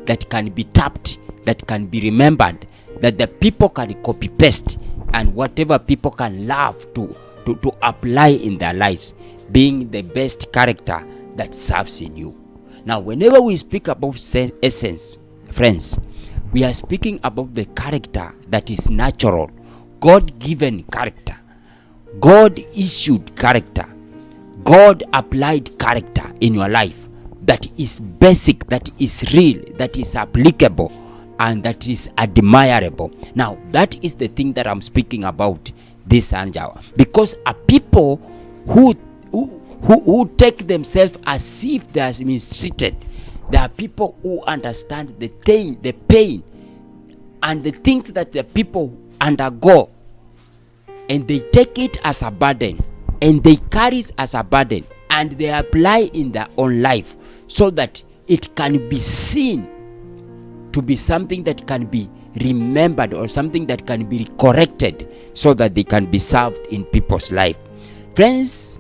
that can be tapped, that can be remembered, that the people can copy paste, and whatever people can love to apply in their lives, being the best character that serves in you. Now, whenever we speak about essence, friends, we are speaking about the character that is natural, God-given character, God-issued character, God-applied character in your life that is basic, that is real, that is applicable, and that is admirable. Now, that is the thing that I'm speaking about this hour, because a people who take themselves as if they are mistreated, there are people who understand the pain, and the things that the people undergo, and they take it as a burden, and they carry it as a burden, and they apply in their own life, so that it can be seen to be something that can be remembered, or something that can be corrected, so that they can be served in people's life. Friends,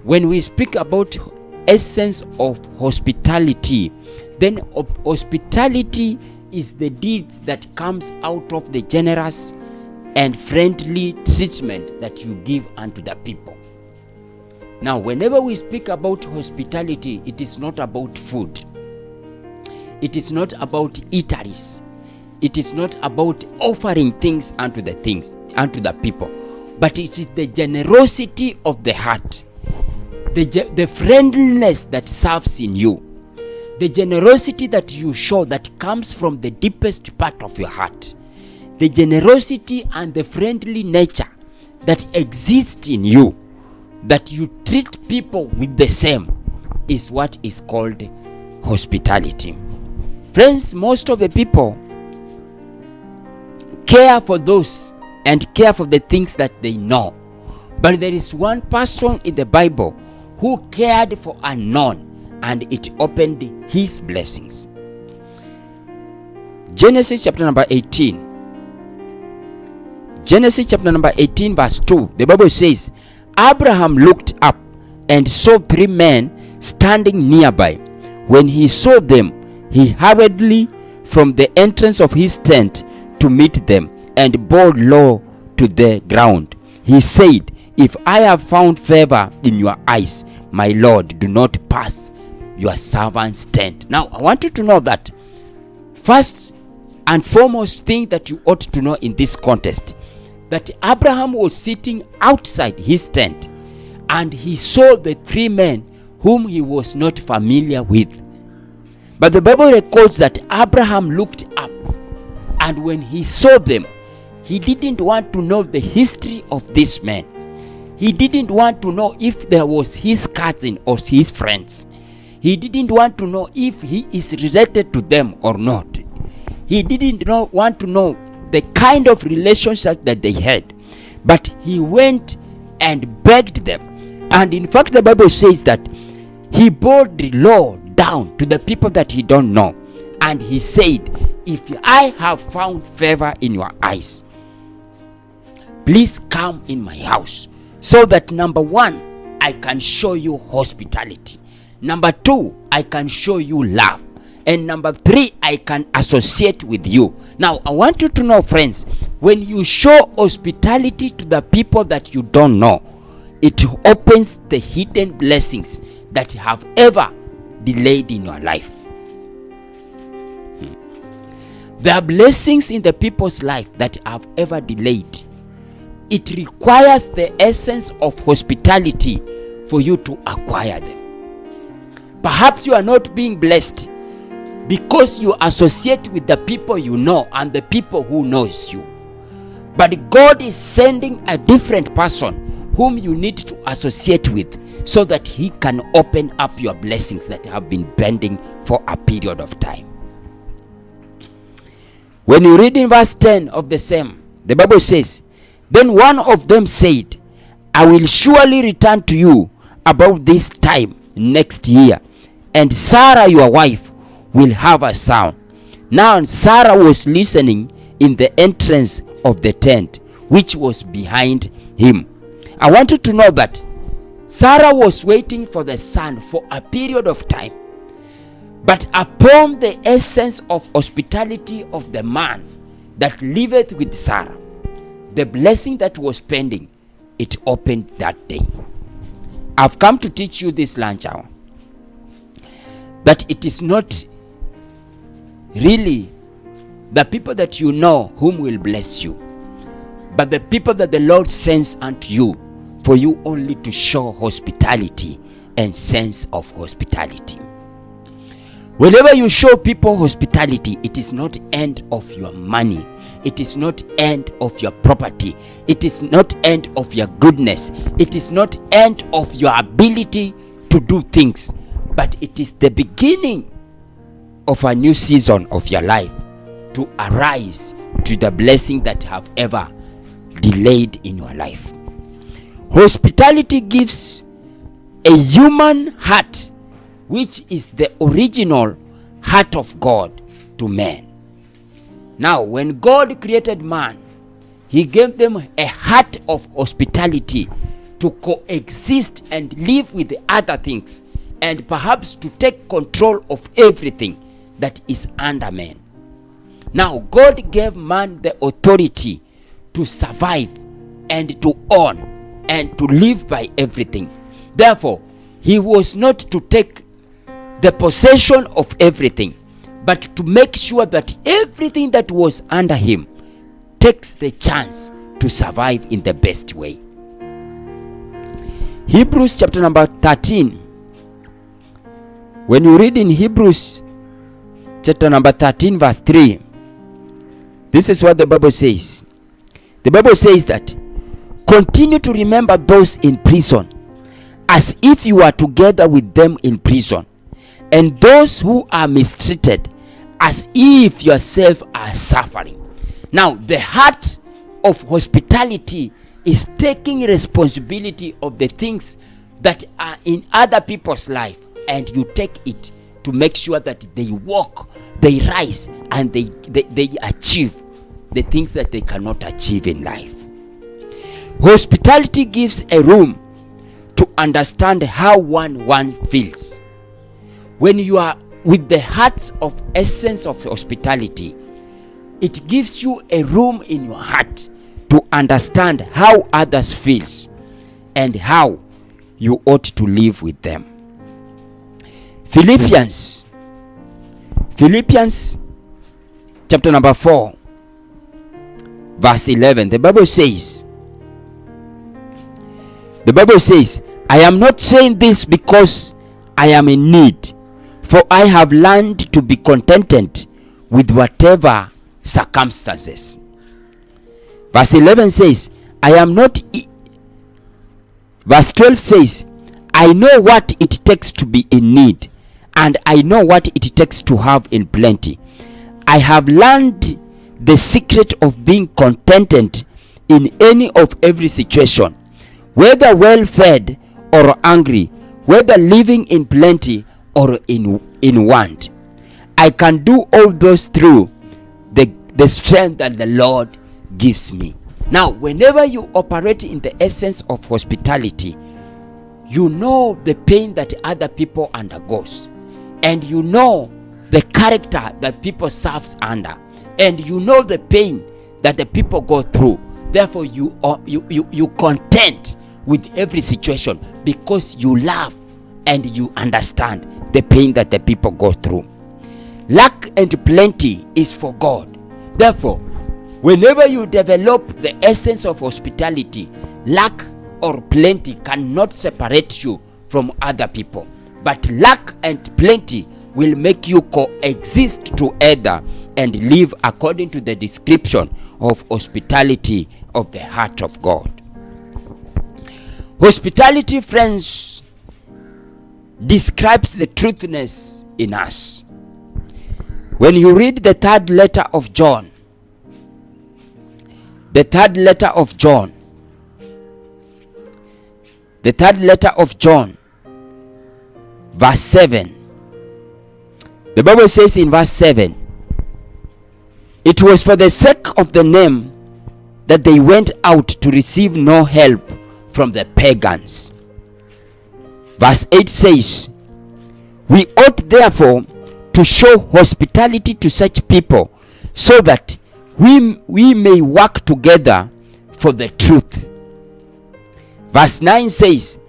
when we speak about essence of hospitality, then hospitality is the deeds that comes out of the generous and friendly treatment that you give unto the people. Now, whenever we speak about hospitality, it is not about food. It is not about eateries. It is not about offering things unto the people, but it is the generosity of the heart, the friendliness that serves in you, the generosity that you show that comes from the deepest part of your heart, the generosity and the friendly nature that exists in you, that you treat people with the same, is what is called hospitality. Friends, most of the people care for those and care for the things that they know, but there is one person in the Bible who cared for unknown, and it opened his blessings. Genesis chapter number 18. Genesis chapter number 18 verse 2. The Bible says, Abraham looked up and saw 3 men standing nearby. When he saw them, he hurriedly from the entrance of his tent to meet them, and bowed low to the ground. He said, If I have found favor in your eyes, my Lord, do not pass your servant's tent. Now, I want you to know that first and foremost thing that you ought to know in this context, that Abraham was sitting outside his tent, and he saw the 3 men whom he was not familiar with. But the Bible records that Abraham looked up, and when he saw them, he didn't want to know the history of this man. He didn't want to know if there was his cousin or his friends. He didn't want to know if he is related to them or not. He didn't want to know the kind of relationship that they had. But he went and begged them. And in fact, the Bible says that he bowed low down to the people that he don't know, and he said, if I have found favor in your eyes, please come in my house, so that number 1, I can show you hospitality, number 2, I can show you love, and number 3, I can associate with you. Now, I want you to know, friends, when you show hospitality to the people that you don't know, it opens the hidden blessings that have ever delayed in your life. There are blessings in the people's life that have ever delayed. It requires the essence of hospitality for you to acquire them. Perhaps you are not being blessed because you associate with the people you know and the people who knows you. But God is sending a different person whom you need to associate with, so that he can open up your blessings that have been pending for a period of time. When you read in verse 10 of the same, the Bible says, Then one of them said, I will surely return to you about this time next year, and Sarah your wife will have a son. Now Sarah was listening in the entrance of the tent, which was behind him. I want you to know that Sarah was waiting for the son for a period of time. But upon the essence of hospitality of the man that liveth with Sarah, the blessing that was pending, it opened that day. I've come to teach you this lunch hour that it is not really the people that you know whom will bless you, but the people that the Lord sends unto you for you only to show hospitality and sense of hospitality. Whenever you show people hospitality, it is not end of your money. It is not end of your property. It is not end of your goodness. It is not end of your ability to do things, but it is the beginning of a new season of your life to arise to the blessing that have ever delayed in your life. Hospitality gives a human heart, which is the original heart of God, to man. Now, when God created man, he gave them a heart of hospitality to coexist and live with the other things, and perhaps to take control of everything that is under man. Now, God gave man the authority to survive and to own and to live by everything. Therefore, he was not to take the possession of everything, but to make sure that everything that was under him takes the chance to survive in the best way. Hebrews chapter number 13. When you read in Hebrews chapter number 13 verse 3, this is what the Bible says. The Bible says that, continue to remember those in prison as if you are together with them in prison, and those who are mistreated as if yourself are suffering. Now, the heart of hospitality is taking responsibility of the things that are in other people's life, and you take it to make sure that they walk, they rise, and they achieve the things that they cannot achieve in life. Hospitality gives a room to understand how one feels. When you are with the heart of essence of hospitality, it gives you a room in your heart to understand how others feels and how you ought to live with them. Philippians chapter number 4 verse 11, the Bible says, I am not saying this because I am in need, for I have learned to be contented with whatever circumstances. Verse 11 says, verse 12 says, I know what it takes to be in need, and I know what it takes to have in plenty. I have learned the secret of being contented in any of every situation, whether well fed or hungry, whether living in plenty or in want. I can do all those through the strength that the Lord gives me. Now, whenever you operate in the essence of hospitality, you know the pain that other people undergoes, and you know the character that people serves under, and you know the pain that the people go through. Therefore, you content with every situation because you love and you understand the pain that the people go through. Lack and plenty is for God. Therefore, whenever you develop the essence of hospitality, lack or plenty cannot separate you from other people, but lack and plenty will make you coexist together and live according to the description of hospitality of the heart of God. Hospitality, friends, describes the truthness in us. When you read the third letter of John, verse 7, the Bible says in verse 7, it was for the sake of the name that they went out to receive no help from the pagans. Verse 8 says, we ought therefore to show hospitality to such people, so that we may work together for the truth. Verse 9 says,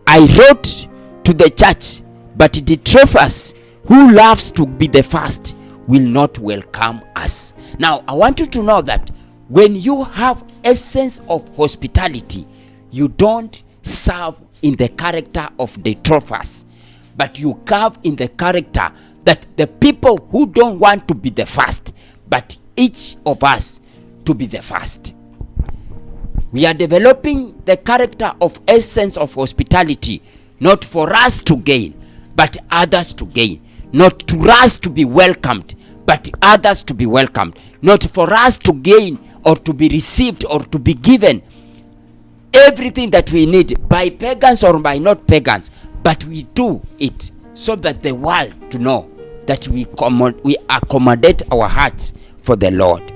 I wrote to the church, but Diotrephes, who loves to be the first, will not welcome us. Now, I want you to know that when you have essence of hospitality, you don't serve in the character of Diotrephes, but you serve in the character that the people who don't want to be the first, but each of us to be the first. We are developing the character of essence of hospitality, not for us to gain, but others to gain. Not to us to be welcomed, but others to be welcomed. Not for us to gain or to be received or to be given everything that we need by pagans or by not pagans, but we do it so that the world to know that we accommodate our hearts for the Lord.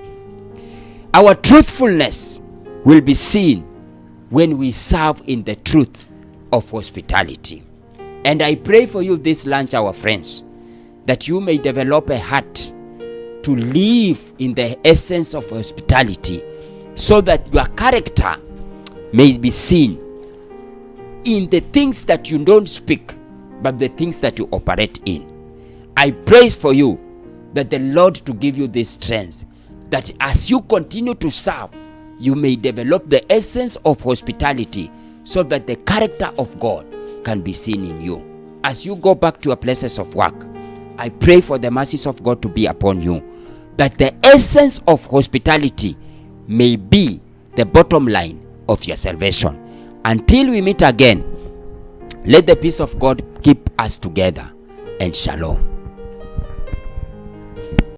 Our truthfulness will be seen when we serve in the truth of hospitality. And I pray for you this lunch, our friends, that you may develop a heart to live in the essence of hospitality, so that your character may be seen in the things that you don't speak, but the things that you operate in. I pray for you that the Lord to give you this strength, that as you continue to serve, you may develop the essence of hospitality, so that the character of God can be seen in you. As you go back to your places of work, I pray for the mercies of God to be upon you, that the essence of hospitality may be the bottom line of your salvation. Until we meet again, let the peace of God keep us together, and shalom.